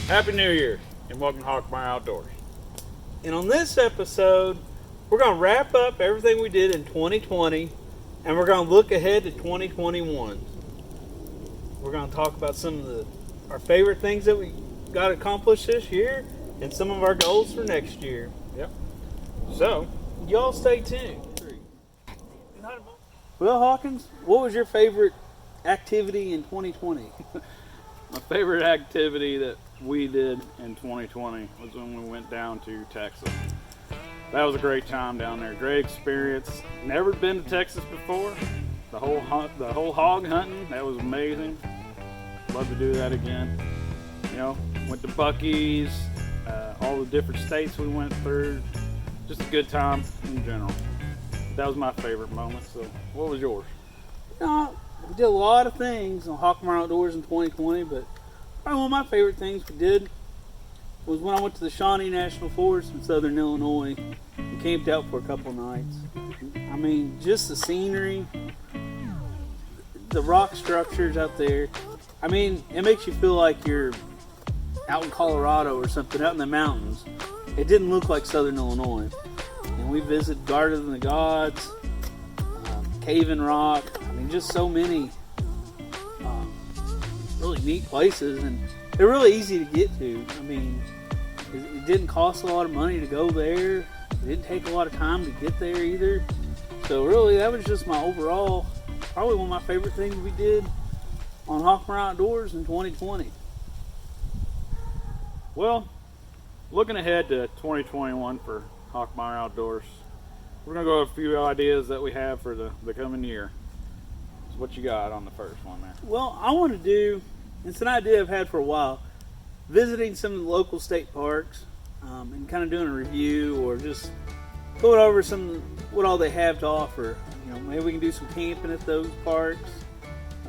Happy New Year and welcome to HawkMeyer Outdoors. And on this episode, we're going to wrap up everything we did in 2020 and we're going to look ahead to 2021. We're going to talk about some of our favorite things that we got accomplished this year and some of our goals for next year. Yep. So, y'all stay tuned. Well, Hawkins, what was your favorite activity in 2020? my favorite activity that we did in 2020 was when we went down to Texas. That was a great time down there. Great experience. Never been to Texas before. The whole hog hunting, that was amazing. Love to do that again. You know, went to Buc-ee's, all the different states we went through. Just a good time in general. That was my favorite moment. So, what was yours? We did a lot of things on HawkMeyer Outdoors in 2020, but probably one of my favorite things we did was when I went to the Shawnee National Forest in southern Illinois and camped out for a couple of nights. I mean, just the scenery, the rock structures out there. I mean, it makes you feel like you're out in Colorado or something, out in the mountains. It didn't look like southern Illinois. And we visited Garden of the Gods, Cave and Rock. I mean, just so many really neat places, and they're really easy to get to. I mean, it didn't cost a lot of money to go there. It didn't take a lot of time to get there either. So really, that was just my overall, probably one of my favorite things we did on HawkMeyer Outdoors in 2020. Well, looking ahead to 2021 for HawkMeyer Outdoors, we're going to go over a few ideas that we have for the coming year. So what you got on the first one there? Well, I want to do, it's an idea I've had for a while, visiting some of the local state parks and kind of doing a review or just going over what all they have to offer. You know, maybe we can do some camping at those parks.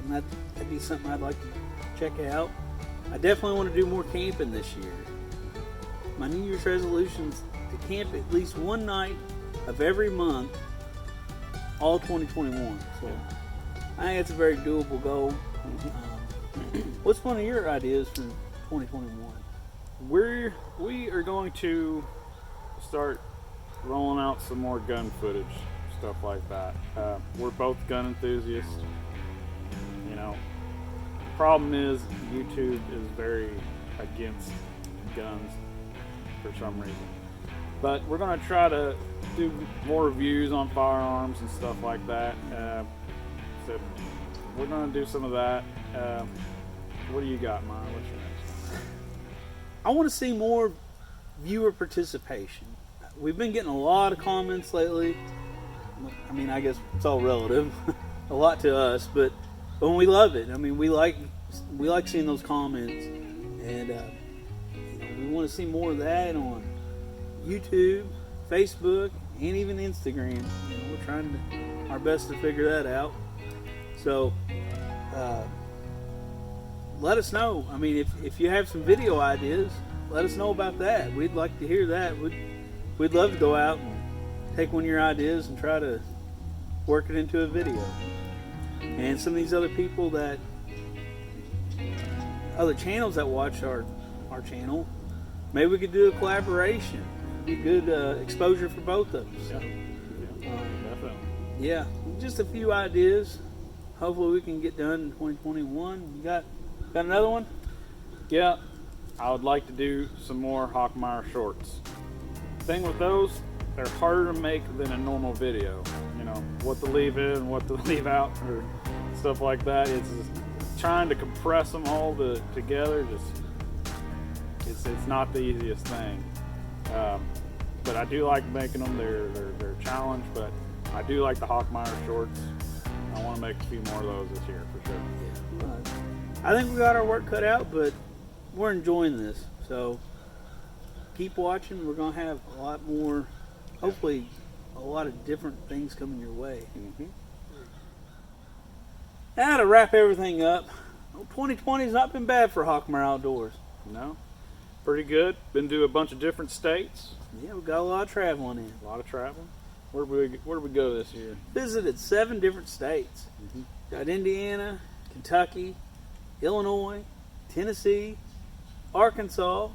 That'd be something I'd like to check out. I definitely want to do more camping this year. My New Year's resolution is to camp at least one night of every month, all 2021. So I think it's a very doable goal. What's one of your ideas for 2021? We are going to start rolling out some more gun footage, stuff like that. We're both gun enthusiasts. You know, the problem is YouTube is very against guns for some reason. But we're going to try to do more reviews on firearms and stuff like that. So we're going to do some of that. What do you got, Maya? What's your next one? I want to see more viewer participation. We've been getting a lot of comments lately. I mean, I guess it's all relative. A lot to us, but we love it. I mean, we like seeing those comments, and we want to see more of that on YouTube, Facebook, and even Instagram. We're trying our best to figure that out. So let us know. I mean, if you have some video ideas, let us know about that. We'd like to hear that. We'd love to go out and take one of your ideas and try to work it into a video. And some of these other people other channels that watch our channel, maybe we could do a collaboration. It'd be good exposure for both of us. So, Definitely. Yeah, just a few ideas. Hopefully we can get done in 2021. You got another one? Yeah, I would like to do some more HawkMeyer shorts. Thing with those, they're harder to make than a normal video. You know, what to leave in, what to leave out, or stuff like that. It's just trying to compress them all together. It's not the easiest thing. But I do like making them. They're a challenge, but I do like the HawkMeyer shorts. I want to make a few more of those this year for sure. Yeah. I think we got our work cut out, but we're enjoying this. So keep watching. We're going to have a lot more, hopefully a lot of different things coming your way. Mm-hmm. Now to wrap everything up, 2020 has not been bad for HawkMeyer Outdoors. No, pretty good. Been to a bunch of different states. Yeah, we got a lot of traveling in. A lot of traveling. Where did we go this year? Visited 7 different states. Arkansas,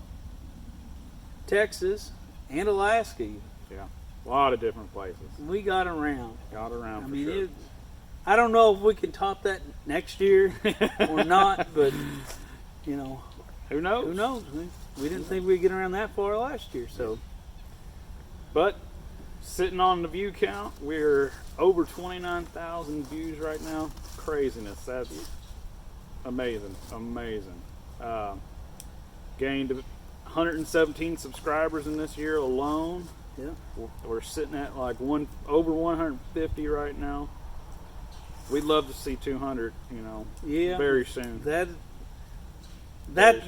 Texas, and Alaska. Yeah, a lot of different places. We got around. Got around. I for mean, sure. I don't know if we can top that next year or not, but you know, Who knows? who knows? We didn't think we'd get around that far last year, so. But sitting on the view count, we're over 29,000 views right now. Craziness. That's amazing. Gained 117 subscribers in this year alone. Yeah. We're sitting at like over 150 right now. We'd love to see 200, Yeah. very soon. But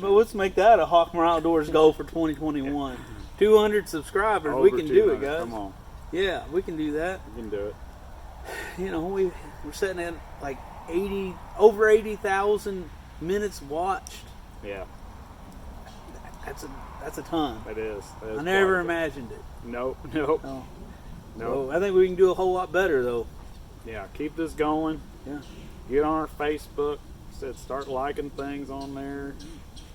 let's make that a HawkMeyer Outdoors goal for 2021. 200 subscribers. We Over can do it, 200, guys. Come on, Yeah, we can do that. we can do it. We're sitting at like over 80,000 minutes watched. Yeah, That's a ton. it is. I never imagined it. Nope. No. Nope. So I think we can do a whole lot better though. Yeah, keep this going. Yeah. Get on our Facebook. Start liking things on there.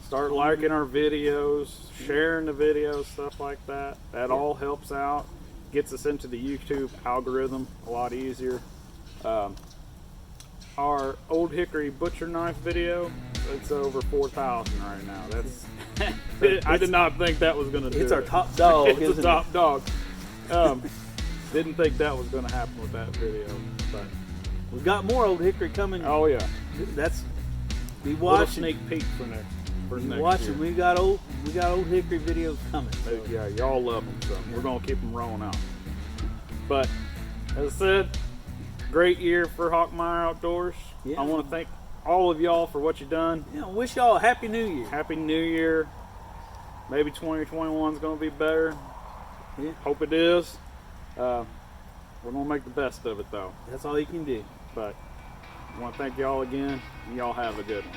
Start liking our videos, sharing the videos, stuff like that. That all helps out. Gets us into the YouTube algorithm a lot easier. Our Old Hickory Butcher Knife video, it's over 4,000 right now. That's I did not think that was going to do It's our it. top dog. It's isn't a top dog. Didn't think that was going to happen with that video, but We've got more Old Hickory coming. oh yeah, That's be little watching. sneak peek for next Watching. year. We got Old Hickory videos coming. So. Yeah, y'all love them, so we're gonna keep them rolling out. But as I said, great year for HawkMeyer Outdoors. Yeah. I want to thank all of y'all for what you've done. Wish y'all a happy New Year. Happy New Year. Maybe 2021 is gonna be better. Yeah. Hope it is. We're gonna make the best of it though. That's all you can do. But I want to thank y'all again, and y'all have a good one.